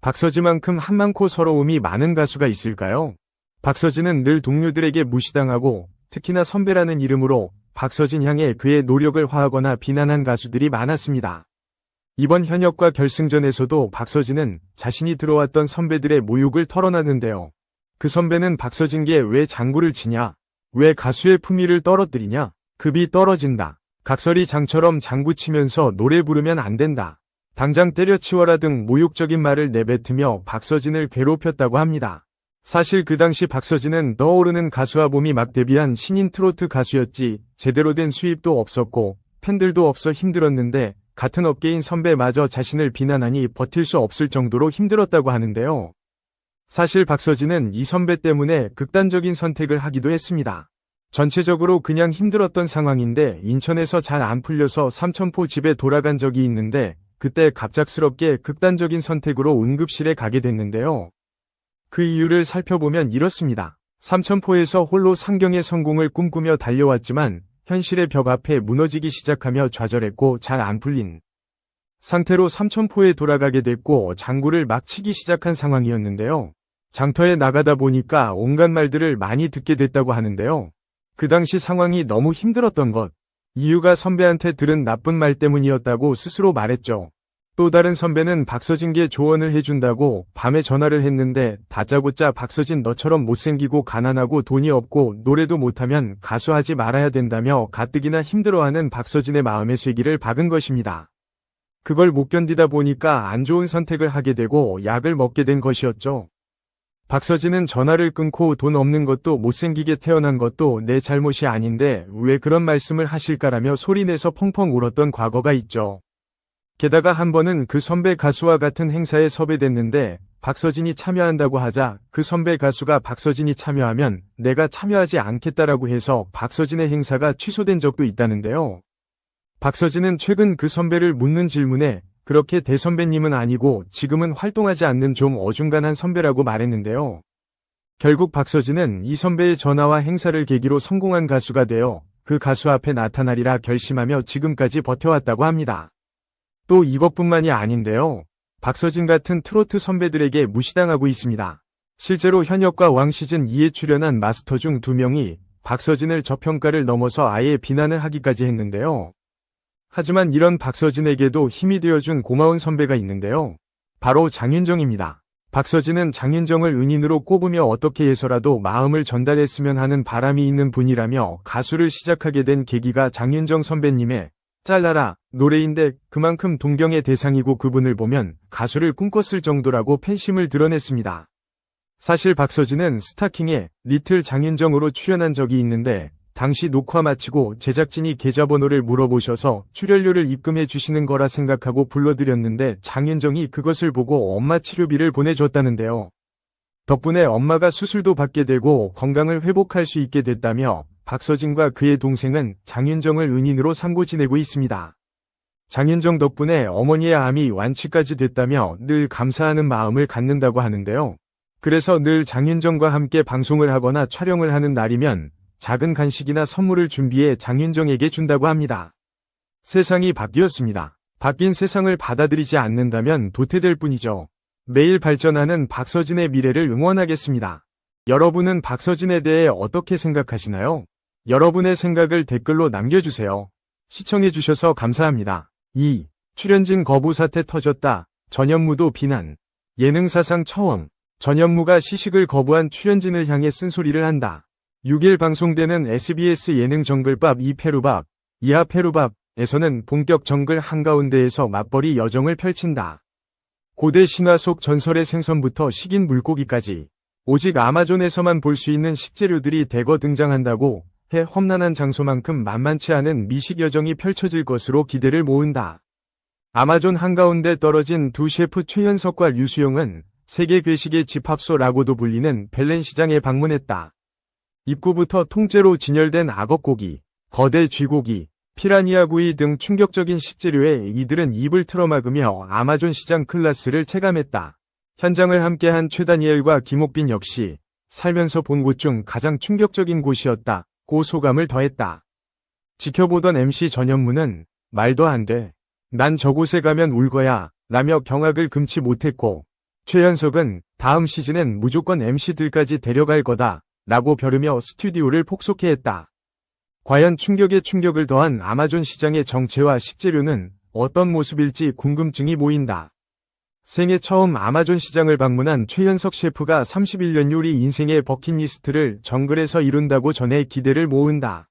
박서지만큼 한만코 서러움이 많은 가수가 있을까요? 박서진은 늘 동료들에게 무시당하고 특히나 선배라는 이름으로 박서진 향해 그의 노력을 화하거나 비난한 가수들이 많았습니다. 이번 현역과 결승전에서도 박서진은 자신이 들어왔던 선배들의 모욕을 털어놨는데요. 그 선배는 박서진께 왜 장구를 치냐? 왜 가수의 품위를 떨어뜨리냐? 급이 떨어진다. 각설이 장처럼 장구 치면서 노래 부르면 안 된다. 당장 때려치워라 등 모욕적인 말을 내뱉으며 박서진을 괴롭혔다고 합니다. 사실 그 당시 박서진은 떠오르는 가수와 봄이 막 데뷔한 신인 트로트 가수였지 제대로 된 수입도 없었고 팬들도 없어 힘들었는데 같은 업계인 선배마저 자신을 비난하니 버틸 수 없을 정도로 힘들었다고 하는데요. 사실 박서진은 이 선배 때문에 극단적인 선택을 하기도 했습니다. 전체적으로 그냥 힘들었던 상황인데 인천에서 잘 안 풀려서 삼천포 집에 돌아간 적이 있는데 그때 갑작스럽게 극단적인 선택으로 응급실에 가게 됐는데요. 그 이유를 살펴보면 이렇습니다. 삼천포에서 홀로 상경의 성공을 꿈꾸며 달려왔지만 현실의 벽 앞에 무너지기 시작하며 좌절했고 잘 안 풀린 상태로 삼천포에 돌아가게 됐고 장구를 막 치기 시작한 상황이었는데요. 장터에 나가다 보니까 온갖 말들을 많이 듣게 됐다고 하는데요. 그 당시 상황이 너무 힘들었던 것, 이유가 선배한테 들은 나쁜 말 때문이었다고 스스로 말했죠. 또 다른 선배는 박서진께 조언을 해준다고 밤에 전화를 했는데 다짜고짜 박서진 너처럼 못생기고 가난하고 돈이 없고 노래도 못하면 가수하지 말아야 된다며 가뜩이나 힘들어하는 박서진의 마음에 쐐기를 박은 것입니다. 그걸 못 견디다 보니까 안 좋은 선택을 하게 되고 약을 먹게 된 것이었죠. 박서진은 전화를 끊고 돈 없는 것도 못생기게 태어난 것도 내 잘못이 아닌데 왜 그런 말씀을 하실까라며 소리내서 펑펑 울었던 과거가 있죠. 게다가 한 번은 그 선배 가수와 같은 행사에 섭외됐는데 박서진이 참여한다고 하자 그 선배 가수가 박서진이 참여하면 내가 참여하지 않겠다라고 해서 박서진의 행사가 취소된 적도 있다는데요. 박서진은 최근 그 선배를 묻는 질문에 그렇게 대선배님은 아니고 지금은 활동하지 않는 좀 어중간한 선배라고 말했는데요. 결국 박서진은 이 선배의 전화와 행사를 계기로 성공한 가수가 되어 그 가수 앞에 나타나리라 결심하며 지금까지 버텨왔다고 합니다. 또 이것뿐만이 아닌데요. 박서진 같은 트로트 선배들에게 무시당하고 있습니다. 실제로 현역과 왕 시즌2에 출연한 마스터 중 2명이 박서진을 저평가를 넘어서 아예 비난을 하기까지 했는데요. 하지만 이런 박서진에게도 힘이 되어준 고마운 선배가 있는데요. 바로 장윤정입니다. 박서진은 장윤정을 은인으로 꼽으며 어떻게 해서라도 마음을 전달했으면 하는 바람이 있는 분이라며 가수를 시작하게 된 계기가 장윤정 선배님의 잘라라 노래인데 그만큼 동경의 대상이고 그분을 보면 가수를 꿈꿨을 정도라고 팬심을 드러냈습니다. 사실 박서진은 스타킹에 리틀 장윤정으로 출연한 적이 있는데 당시 녹화 마치고 제작진이 계좌번호를 물어보셔서 출연료를 입금해 주시는 거라 생각하고 불러드렸는데 장윤정이 그것을 보고 엄마 치료비를 보내줬다는데요. 덕분에 엄마가 수술도 받게 되고 건강을 회복할 수 있게 됐다며 박서진과 그의 동생은 장윤정을 은인으로 삼고 지내고 있습니다. 장윤정 덕분에 어머니의 암이 완치까지 됐다며 늘 감사하는 마음을 갖는다고 하는데요. 그래서 늘 장윤정과 함께 방송을 하거나 촬영을 하는 날이면 작은 간식이나 선물을 준비해 장윤정에게 준다고 합니다. 세상이 바뀌었습니다. 바뀐 세상을 받아들이지 않는다면 도태될 뿐이죠. 매일 발전하는 박서진의 미래를 응원하겠습니다. 여러분은 박서진에 대해 어떻게 생각하시나요? 여러분의 생각을 댓글로 남겨주세요. 시청해주셔서 감사합니다. 2. 출연진 거부 사태 터졌다. 전현무도 비난. 예능사상 처음. 전현무가 시식을 거부한 출연진을 향해 쓴소리를 한다. 6일 방송되는 SBS 예능 정글밥 2페루밥, 이하 페루밥에서는 본격 정글 한가운데에서 맞벌이 여정을 펼친다. 고대 신화 속 전설의 생선부터 식인 물고기까지 오직 아마존에서만 볼 수 있는 식재료들이 대거 등장한다고 해 험난한 장소만큼 만만치 않은 미식 여정이 펼쳐질 것으로 기대를 모은다. 아마존 한가운데 떨어진 두 셰프 최현석과 류수영은 세계 괴식의 집합소라고도 불리는 벨렌 시장에 방문했다. 입구부터 통째로 진열된 악어고기, 거대 쥐고기, 피라니아 구이 등 충격적인 식재료에 이들은 입을 틀어막으며 아마존 시장 클래스를 체감했다. 현장을 함께한 최다니엘과 김옥빈 역시 살면서 본 곳 중 가장 충격적인 곳이었다고 소감을 더했다. 지켜보던 MC 전현무는 말도 안 돼. 난 저곳에 가면 울 거야 라며 경악을 금치 못했고 최현석은 다음 시즌엔 무조건 MC들까지 데려갈 거다 라고 벼르며 스튜디오를 폭소케했다. 과연 충격에 충격을 더한 아마존 시장의 정체와 식재료는 어떤 모습일지 궁금증이 모인다. 생애 처음 아마존 시장을 방문한 최현석 셰프가 31년 요리 인생의 버킷리스트를 정글에서 이룬다고 전해 기대를 모은다.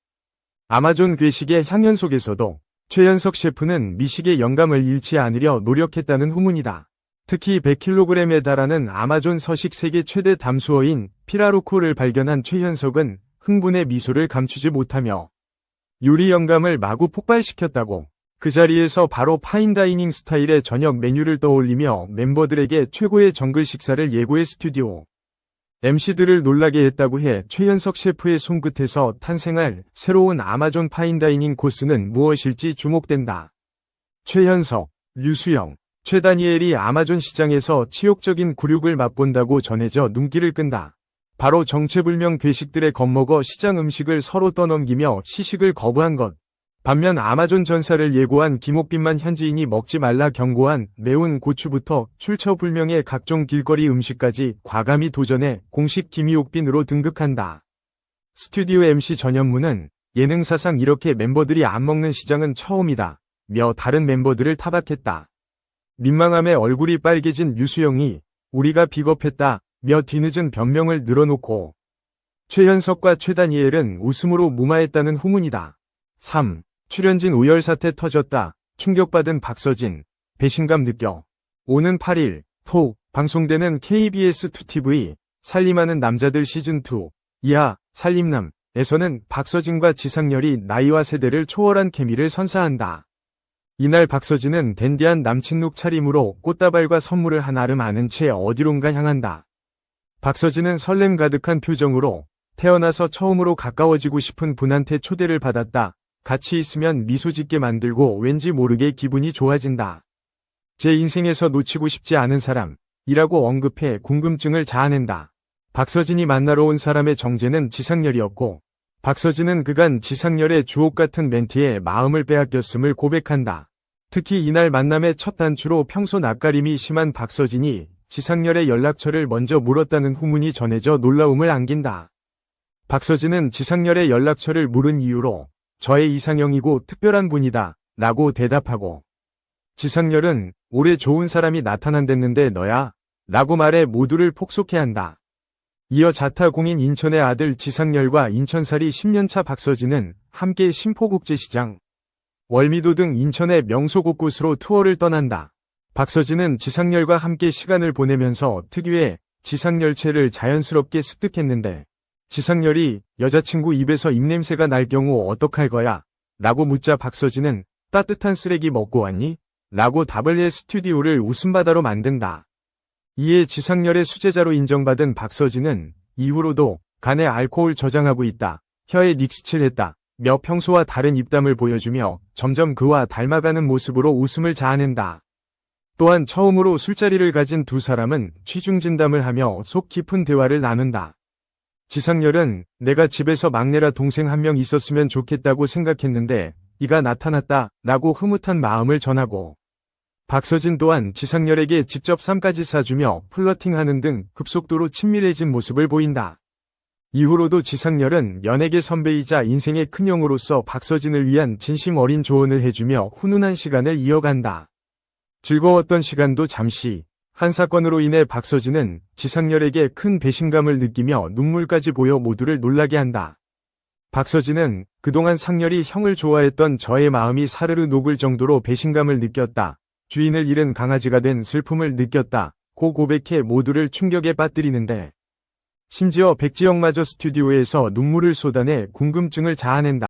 아마존 괴식의 향연 속에서도 최현석 셰프는 미식의 영감을 잃지 않으려 노력했다는 후문이다. 특히 100kg에 달하는 아마존 서식 세계 최대 담수어인 피라로코를 발견한 최현석은 흥분의 미소를 감추지 못하며 요리 영감을 마구 폭발시켰다고 그 자리에서 바로 파인다이닝 스타일의 저녁 메뉴를 떠올리며 멤버들에게 최고의 정글 식사를 예고해 스튜디오 MC들을 놀라게 했다고 해 최현석 셰프의 손끝에서 탄생할 새로운 아마존 파인다이닝 코스는 무엇일지 주목된다. 최현석, 류수영, 최다니엘이 아마존 시장에서 치욕적인 굴욕을 맛본다고 전해져 눈길을 끈다. 바로 정체불명 괴식들의 겁먹어 시장 음식을 서로 떠넘기며 시식을 거부한 것. 반면 아마존 전사를 예고한 김옥빈만 현지인이 먹지 말라 경고한 매운 고추부터 출처불명의 각종 길거리 음식까지 과감히 도전해 공식 김이옥빈으로 등극한다. 스튜디오 MC 전현무는 예능사상 이렇게 멤버들이 안 먹는 시장은 처음이다 며 다른 멤버들을 타박했다. 민망함에 얼굴이 빨개진 류수영이 우리가 비겁했다 며 뒤늦은 변명을 늘어놓고 최현석과 최다니엘은 웃음으로 무마했다는 후문이다. 3. 출연진 오열 사태 터졌다. 충격받은 박서진. 배신감 느껴. 오는 8일 토 방송되는 KBS2TV 살림하는 남자들 시즌2 이하 살림남에서는 박서진과 지상렬이 나이와 세대를 초월한 케미를 선사한다. 이날 박서진은 댄디한 남친룩 차림으로 꽃다발과 선물을 한 아름 아는 채 어디론가 향한다. 박서진은 설렘 가득한 표정으로 태어나서 처음으로 가까워지고 싶은 분한테 초대를 받았다. 같이 있으면 미소 짓게 만들고 왠지 모르게 기분이 좋아진다. 제 인생에서 놓치고 싶지 않은 사람이라고 언급해 궁금증을 자아낸다. 박서진이 만나러 온 사람의 정체는 지상렬이었고 박서진은 그간 지상렬의 주옥같은 멘트에 마음을 빼앗겼음을 고백한다. 특히 이날 만남의 첫 단추로 평소 낯가림이 심한 박서진이 지상렬의 연락처를 먼저 물었다는 후문이 전해져 놀라움을 안긴다. 박서진은 지상렬의 연락처를 물은 이유로 저의 이상형이고 특별한 분이다 라고 대답하고 지상렬은 올해 좋은 사람이 나타난댔는데 너야 라고 말해 모두를 폭소케한다. 이어 자타공인 인천의 아들 지상렬과 인천살이 10년차 박서진은 함께 심포국제시장, 월미도 등 인천의 명소 곳곳으로 투어를 떠난다. 박서진은 지상렬과 함께 시간을 보내면서 특유의 지상렬체를 자연스럽게 습득했는데 지상렬이 여자친구 입에서 입냄새가 날 경우 어떡할 거야? 라고 묻자 박서진은 따뜻한 쓰레기 먹고 왔니? 라고 답을 해 스튜디오를 웃음바다로 만든다. 이에 지상렬의 수제자로 인정받은 박서진은 이후로도 간에 알코올 저장하고 있다. 혀에 닉스칠 했다. 며 평소와 다른 입담을 보여주며 점점 그와 닮아가는 모습으로 웃음을 자아낸다. 또한 처음으로 술자리를 가진 두 사람은 취중진담을 하며 속 깊은 대화를 나눈다. 지상렬은 내가 집에서 막내라 동생 한 명 있었으면 좋겠다고 생각했는데 이가 나타났다 라고 흐뭇한 마음을 전하고 박서진 또한 지상렬에게 직접 쌈까지 사주며 플러팅하는 등 급속도로 친밀해진 모습을 보인다. 이후로도 지상렬은 연예계 선배이자 인생의 큰형으로서 박서진을 위한 진심 어린 조언을 해주며 훈훈한 시간을 이어간다. 즐거웠던 시간도 잠시 한 사건으로 인해 박서진은 지상렬에게 큰 배신감을 느끼며 눈물까지 보여 모두를 놀라게 한다. 박서진은 그동안 상렬이 형을 좋아했던 저의 마음이 사르르 녹을 정도로 배신감을 느꼈다. 주인을 잃은 강아지가 된 슬픔을 느꼈다. 고 고백해 모두를 충격에 빠뜨리는데 심지어 백지영마저 스튜디오에서 눈물을 쏟아내 궁금증을 자아낸다.